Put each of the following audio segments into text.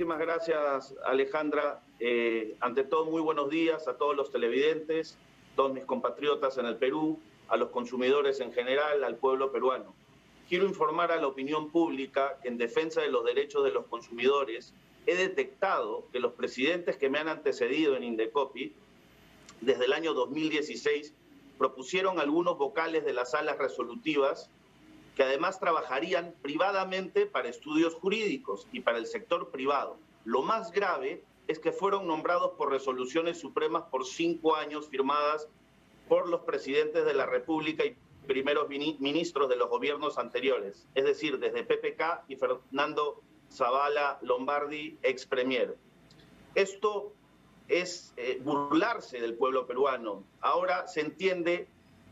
muchísimas gracias, Alejandra. Ante todo, muy buenos días a todos los televidentes, todos mis compatriotas en el Perú, a los consumidores en general, al pueblo peruano. Quiero informar a la opinión pública que en defensa de los derechos de los consumidores he detectado que los presidentes que me han antecedido en Indecopi, desde el año 2016, propusieron algunos vocales de las salas resolutivas que además trabajarían privadamente para estudios jurídicos y para el sector privado. Lo más grave es que fueron nombrados por resoluciones supremas por 5 años firmadas por los presidentes de la República y primeros ministros de los gobiernos anteriores, es decir, desde PPK y Fernando Zavala Lombardi, ex premier. Esto es burlarse del pueblo peruano. Ahora se entiende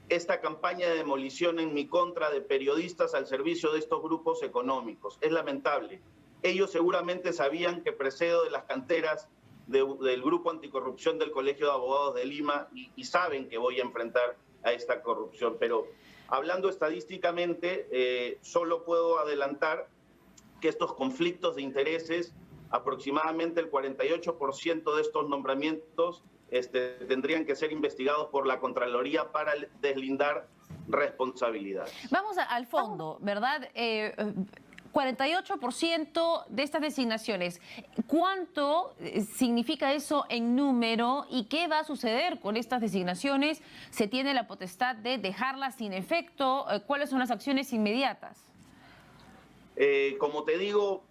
esta campaña de demolición en mi contra de periodistas al servicio de estos grupos económicos. Es lamentable. Ellos seguramente sabían que procedo de las canteras del Grupo Anticorrupción del Colegio de Abogados de Lima y saben que voy a enfrentar a esta corrupción. Pero hablando estadísticamente, solo puedo adelantar que estos conflictos de intereses, aproximadamente el 48% de estos nombramientos tendrían que ser investigados por la Contraloría para deslindar responsabilidades. Vamos al fondo, ¿verdad? 48% de estas designaciones. ¿Cuánto significa eso en número y qué va a suceder con estas designaciones? ¿Se tiene la potestad de dejarlas sin efecto? ¿Cuáles son las acciones inmediatas? Como te digo,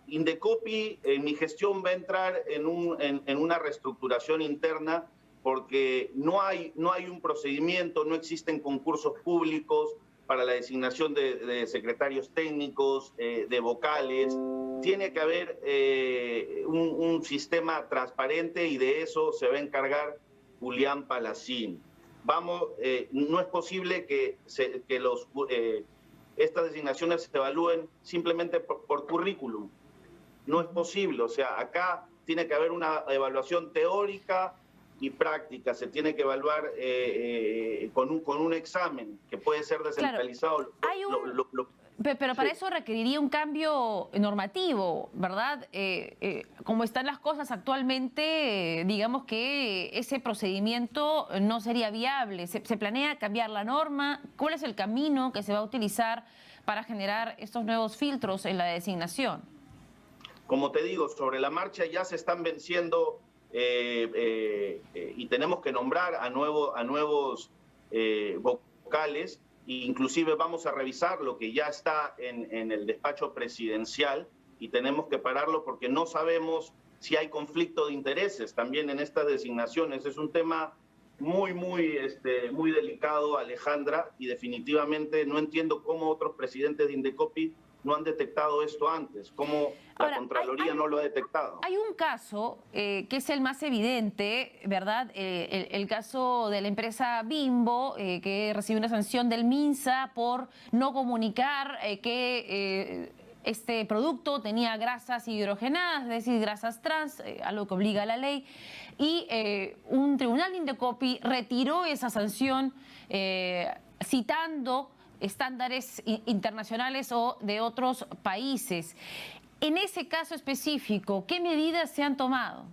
Indecopi en mi gestión va a entrar en una reestructuración interna porque no hay un procedimiento, no existen concursos públicos para la designación de secretarios técnicos, de vocales. Tiene que haber un sistema transparente y de eso se va a encargar Julián Palacín. No es posible que estas designaciones se evalúen simplemente por currículum. No es posible, o sea, acá tiene que haber una evaluación teórica y práctica, se tiene que evaluar con un examen que puede ser descentralizado. Claro, pero para eso requeriría un cambio normativo, ¿verdad? Como están las cosas actualmente, digamos que ese procedimiento no sería viable. ¿Se planea cambiar la norma? ¿Cuál es el camino que se va a utilizar para generar estos nuevos filtros en la designación? Como te digo, sobre la marcha ya se están venciendo y tenemos que nombrar a nuevos vocales. Inclusive vamos a revisar lo que ya está en el despacho presidencial y tenemos que pararlo porque no sabemos si hay conflicto de intereses también en estas designaciones. Es un tema muy delicado, Alejandra, y definitivamente no entiendo cómo otros presidentes de Indecopi no han detectado esto antes, cómo la Contraloría no lo ha detectado. Hay un caso que es el más evidente, ¿verdad? El caso de la empresa Bimbo, que recibió una sanción del MINSA por no comunicar que este producto tenía grasas hidrogenadas, es decir, grasas trans, algo que obliga a la ley, y un tribunal de Indecopi retiró esa sanción citando estándares internacionales o de otros países. En ese caso específico, ¿qué medidas se han tomado?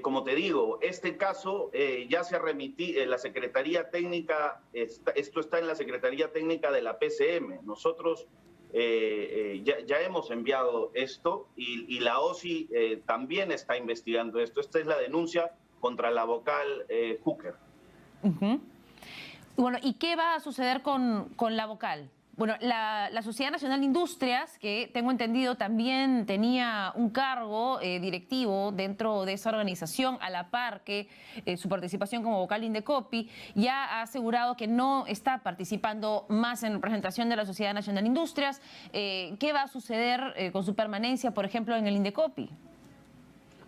Como te digo, este caso ya se ha remitido, la Secretaría Técnica, esto está en la Secretaría Técnica de la PCM. Nosotros ya hemos enviado esto y la OSI también está investigando esto. Esta es la denuncia contra la vocal Hooker. Bueno, ¿y qué va a suceder con la vocal? Bueno, la Sociedad Nacional de Industrias, que tengo entendido también tenía un cargo directivo dentro de esa organización, a la par que su participación como vocal de Indecopi, ya ha asegurado que no está participando más en representación de la Sociedad Nacional de Industrias. ¿Qué va a suceder con su permanencia, por ejemplo, en el Indecopi?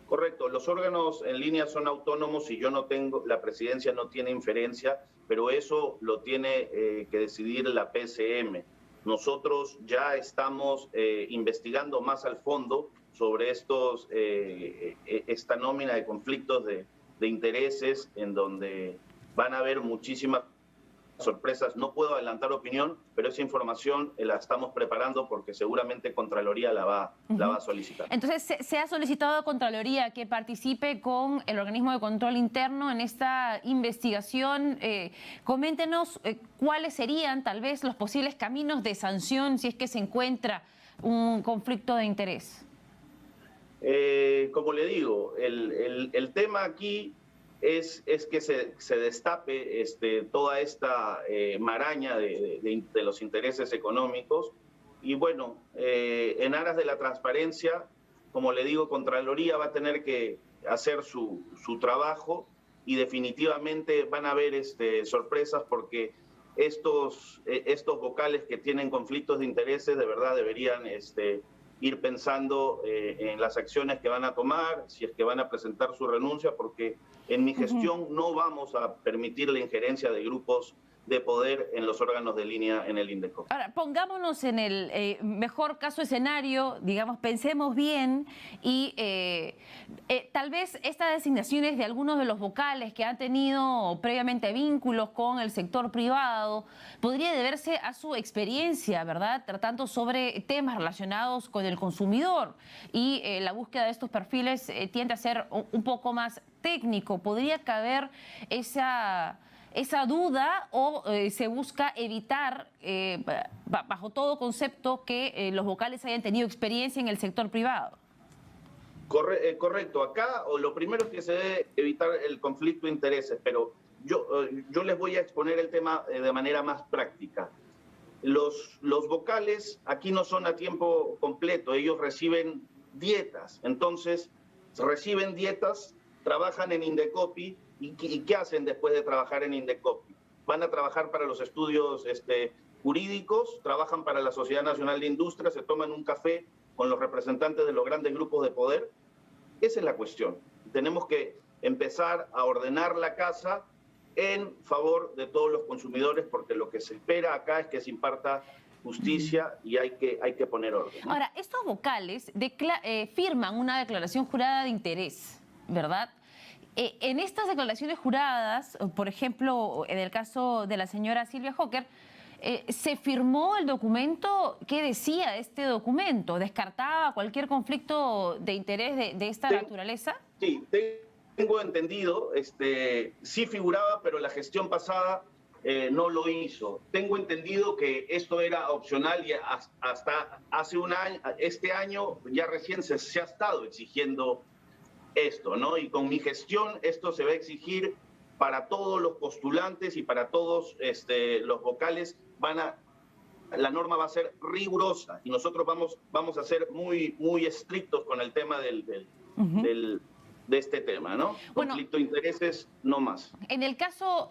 Correcto, los órganos en línea son autónomos y la presidencia no tiene inferencia, pero eso lo tiene que decidir la PCM. Nosotros ya estamos investigando más al fondo sobre esta nómina de conflictos de intereses en donde van a haber muchísimas sorpresas. No puedo adelantar opinión, pero esa información la estamos preparando porque seguramente Contraloría la va a solicitar. Entonces, se ha solicitado a Contraloría que participe con el organismo de control interno en esta investigación. Coméntenos cuáles serían tal vez los posibles caminos de sanción si es que se encuentra un conflicto de interés. Como le digo, el tema aquí es que se destape toda esta maraña de los intereses económicos. Y bueno, en aras de la transparencia, como le digo, Contraloría va a tener que hacer su trabajo y definitivamente van a haber sorpresas porque estos vocales que tienen conflictos de intereses de verdad deberían ir pensando en las acciones que van a tomar, si es que van a presentar su renuncia, porque en mi gestión no vamos a permitir la injerencia de grupos de poder en los órganos de línea en el INDECOPI. Ahora, pongámonos en el mejor caso escenario, digamos, pensemos bien y tal vez estas designaciones de algunos de los vocales que han tenido previamente vínculos con el sector privado podría deberse a su experiencia, ¿verdad? Tratando sobre temas relacionados con el consumidor y la búsqueda de estos perfiles tiende a ser un poco más técnico. ¿Podría caber esa duda o se busca evitar, bajo todo concepto, que los vocales hayan tenido experiencia en el sector privado? Correcto. Acá lo primero es que se debe evitar el conflicto de intereses, pero yo les voy a exponer el tema de manera más práctica. Los vocales aquí no son a tiempo completo, ellos reciben dietas. Entonces, reciben dietas, trabajan en INDECOPI. ¿Y qué hacen después de trabajar en INDECOPI? Van a trabajar para los estudios jurídicos, trabajan para la Sociedad Nacional de Industria, se toman un café con los representantes de los grandes grupos de poder. Esa es la cuestión. Tenemos que empezar a ordenar la casa en favor de todos los consumidores, porque lo que se espera acá es que se imparta justicia y hay que poner orden, ¿no? Ahora, estos vocales firman una declaración jurada de interés, ¿verdad? En estas declaraciones juradas, por ejemplo, en el caso de la señora Silvia Joker, ¿se firmó el documento? ¿Qué decía este documento? ¿Descartaba cualquier conflicto de interés de esta naturaleza? Sí, tengo entendido, sí figuraba, pero la gestión pasada no lo hizo. Tengo entendido que esto era opcional y hasta hace un año, este año ya recién se ha estado exigiendo esto, ¿no? Y con mi gestión esto se va a exigir para todos los postulantes y para todos los vocales. La norma va a ser rigurosa y nosotros vamos a ser muy estrictos con el tema de este tema, ¿no? Bueno, conflicto de intereses, no más. En el caso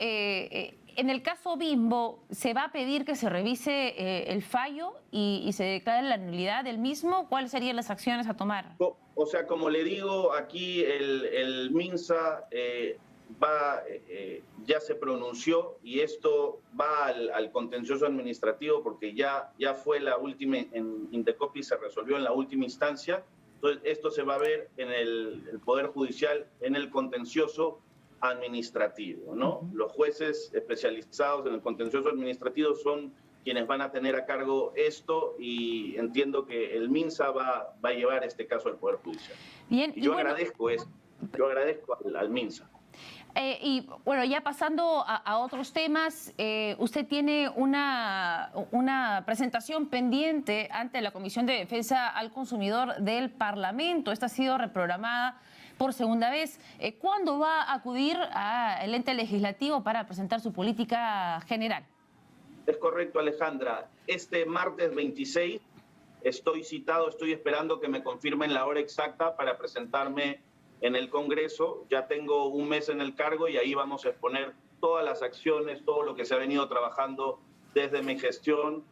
Bimbo, ¿se va a pedir que se revise el fallo y se declare la nulidad del mismo? ¿Cuáles serían las acciones a tomar? O sea, como le digo, aquí el MINSA ya se pronunció y esto va al contencioso administrativo porque ya fue la última, en INDECOPI se resolvió en la última instancia. Entonces, esto se va a ver en el Poder Judicial, en el contencioso administrativo, ¿no? Los jueces especializados en el contencioso administrativo son quienes van a tener a cargo esto y entiendo que el MINSA va a llevar este caso al Poder Judicial. Bien, y yo agradezco esto, yo agradezco al MINSA. Y bueno, ya pasando a otros temas, usted tiene una presentación pendiente ante la Comisión de Defensa al Consumidor del Parlamento. Esta ha sido reprogramada por segunda vez. ¿Cuándo va a acudir al ente legislativo para presentar su política general? Es correcto, Alejandra. Este martes 26 estoy citado, estoy esperando que me confirmen la hora exacta para presentarme en el Congreso. Ya tengo un mes en el cargo y ahí vamos a exponer todas las acciones, todo lo que se ha venido trabajando desde mi gestión.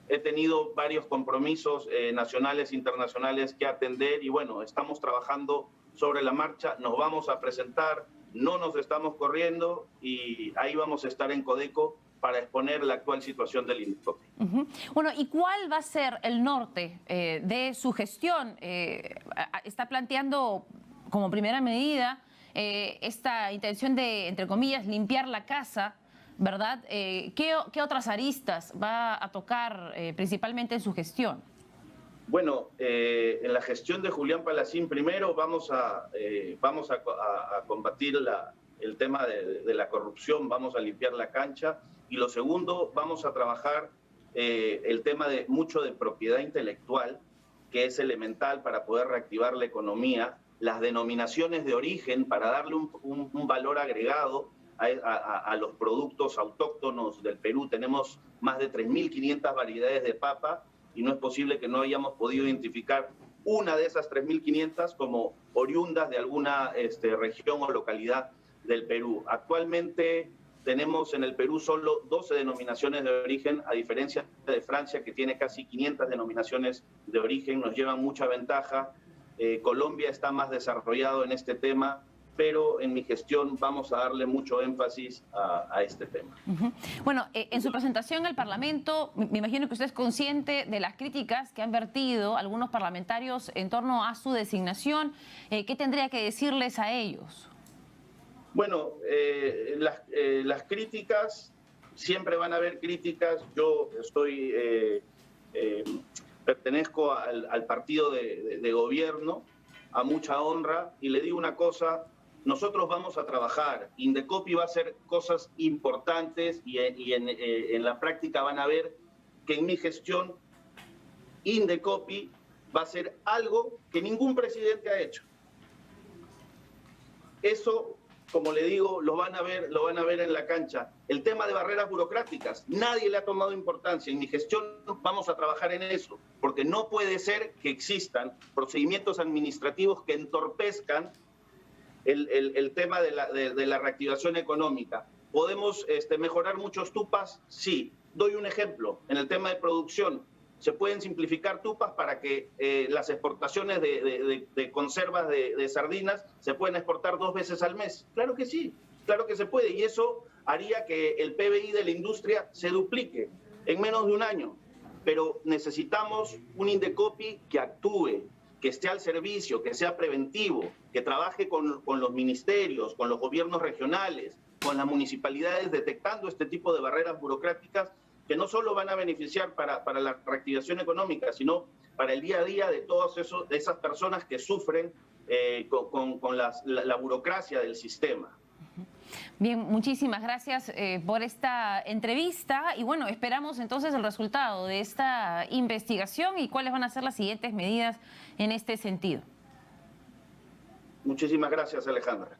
He tenido varios compromisos nacionales e internacionales que atender y bueno, estamos trabajando sobre la marcha, nos vamos a presentar, no nos estamos corriendo y ahí vamos a estar en Codeco para exponer la actual situación del INDECOPI. Bueno, ¿y cuál va a ser el norte de su gestión? ¿Está planteando como primera medida esta intención de, entre comillas, limpiar la casa ¿verdad? ¿Qué otras aristas va a tocar principalmente en su gestión? Bueno, en la gestión de Julián Palacín, primero vamos a combatir el tema de la corrupción, vamos a limpiar la cancha, y lo segundo, vamos a trabajar el tema mucho de propiedad intelectual, que es elemental para poder reactivar la economía, las denominaciones de origen para darle un valor agregado a los productos autóctonos del Perú. Tenemos más de 3.500 variedades de papa y no es posible que no hayamos podido identificar una de esas 3.500 como oriundas de alguna región o localidad del Perú. Actualmente tenemos en el Perú solo 12 denominaciones de origen, a diferencia de Francia, que tiene casi 500 denominaciones de origen, nos llevan mucha ventaja. Colombia está más desarrollado en este tema, pero en mi gestión vamos a darle mucho énfasis a este tema. Bueno, en su presentación al Parlamento, me imagino que usted es consciente de las críticas que han vertido algunos parlamentarios en torno a su designación. ¿Qué tendría que decirles a ellos? Bueno, las críticas, siempre van a haber críticas. Yo pertenezco al partido de gobierno, a mucha honra, y le digo una cosa: nosotros vamos a trabajar. Indecopi va a hacer cosas importantes y en la práctica van a ver que en mi gestión Indecopi va a hacer algo que ningún presidente ha hecho. Eso, como le digo, lo van a ver en la cancha. El tema de barreras burocráticas, nadie le ha tomado importancia. En mi gestión vamos a trabajar en eso, porque no puede ser que existan procedimientos administrativos que entorpezcan el tema de la reactivación económica. ¿Podemos mejorar muchos tupas? Sí. Doy un ejemplo. En el tema de producción, se pueden simplificar tupas para que las exportaciones de conservas de sardinas se puedan exportar 2 veces al mes. Claro que sí, claro que se puede. Y eso haría que el PBI de la industria se duplique en menos de un año. Pero necesitamos un Indecopi que actúe, que esté al servicio, que sea preventivo, que trabaje con los ministerios, con los gobiernos regionales, con las municipalidades, detectando este tipo de barreras burocráticas que no solo van a beneficiar para la reactivación económica, sino para el día a día de de esas personas que sufren con la burocracia del sistema. Bien, muchísimas gracias por esta entrevista y bueno, esperamos entonces el resultado de esta investigación y cuáles van a ser las siguientes medidas en este sentido. Muchísimas gracias, Alejandra.